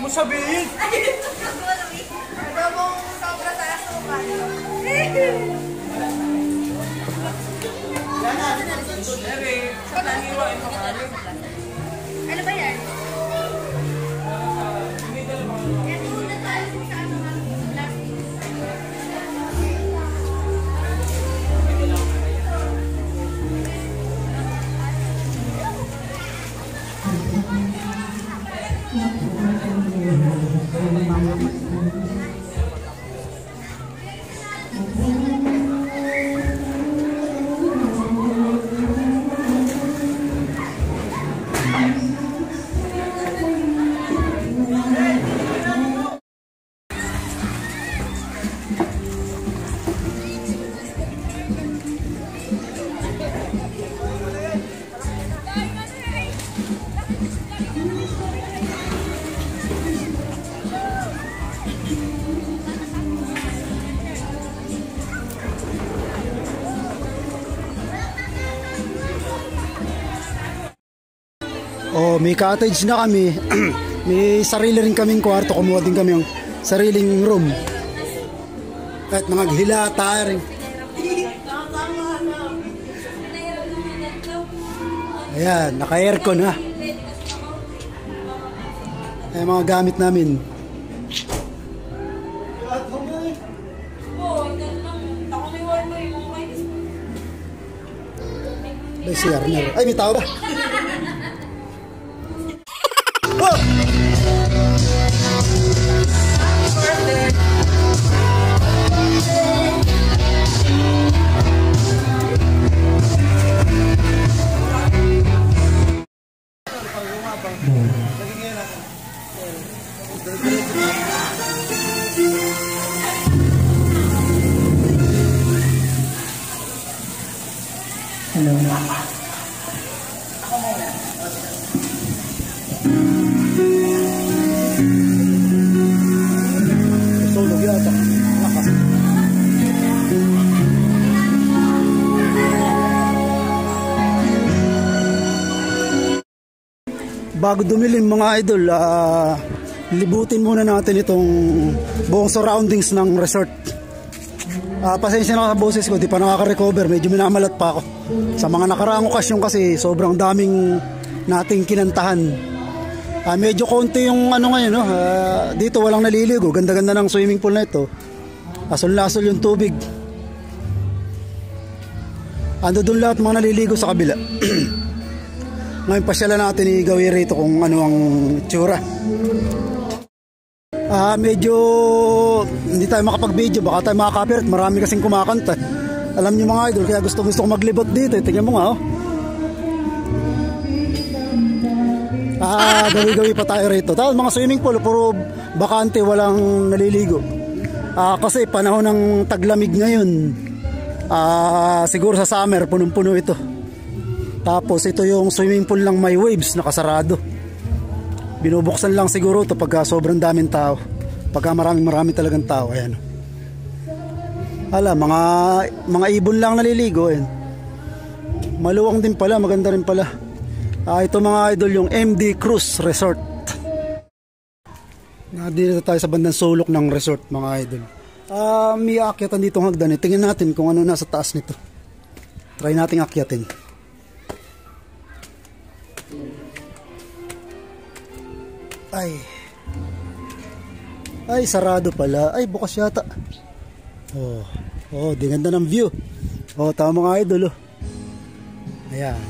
Mo sabihin? Ito mong sobra sa asukan. Ano ba yan? Oh, may cottage na kami. May sarili rin kaming kwarto. Kumuha din kami ng sariling room. At mga hilata rin. Ayan, naka-aircon ha. Ayan mga gamit namin. Ay, CR na. Ay, may tao ba? Hello. Solog yata. Lakas. Bago dumilim mga idol, libutin muna natin itong buong surroundings ng resort. Pasensya na sa boses ko, di pa nakaka-recover, medyo minamalat pa ako. Sa mga nakaraang okasyon kasi sobrang daming nating kinantahan. Medyo konti yung ano ngayon, no? Dito walang naliligo, ganda-ganda ng swimming pool na ito. Asol-lasol yung tubig. Ando doon lahat mga naliligo sa kabila. Ngayon pasyalan natin i-gawin rito kung ano ang tsura. Medyo hindi tayo makapag-video, baka tayo makaka-copyright, marami kasing kumakanta. Alam niyo mga idol, kaya gusto ko maglibot dito. Tingnan mo nga, oh. Gawi-gawi pa tayo rito. Tapos mga swimming pool, puro bakante, walang naliligo. Kasi panahon ng taglamig ngayon. Siguro sa summer, punong-puno ito. Tapos ito yung swimming pool ng may waves, nakasarado. Binubuksan lang siguro ito pagka sobrang daming tao. Pagka marami talagang tao. Ayan. Mga ibon lang naliligo. Ayan. Maluwang din pala, maganda rin pala. Ito mga idol yung MD Cruise Resort. Dito tayo sa bandang sulok ng resort mga idol. May aakyatan ditong hagdan. Tingnan natin kung ano nasa taas nito. Try nating akyatin. Ay, sarado pala. Ay, bukas yata. Oh, di ganda ng view. Oh, tama mga idol, oh. Ayan.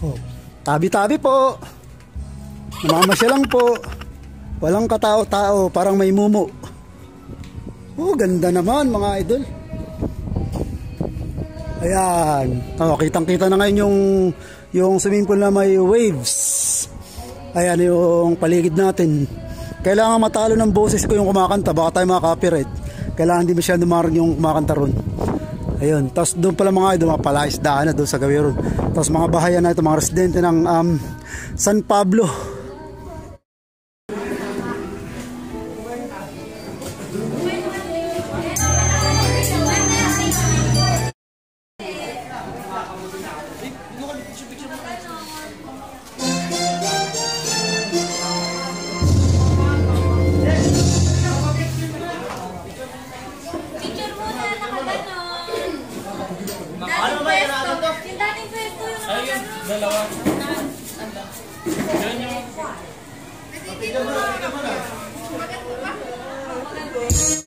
Oh, tabi-tabi po. Namamasya lang po. Walang katao-tao, parang may mumu. Oh, ganda naman mga idol. Ayan. Oh, kitang-kita na ngayon yung swimming pool na may waves. Ayan yung paligid natin. Kailangan matalo ng boses ko yung kumakanta, baka tayo maka-copyright. Kailangan hindi masyado marinig yung kumakanta ron. Ayun, tapos doon pala mga idol, mga palaisdaan na doon sa gawi ron. Tapos mga bahayan na ito, mga residente ng San Pablo. Dalawa. Yan yung... Maganda ba?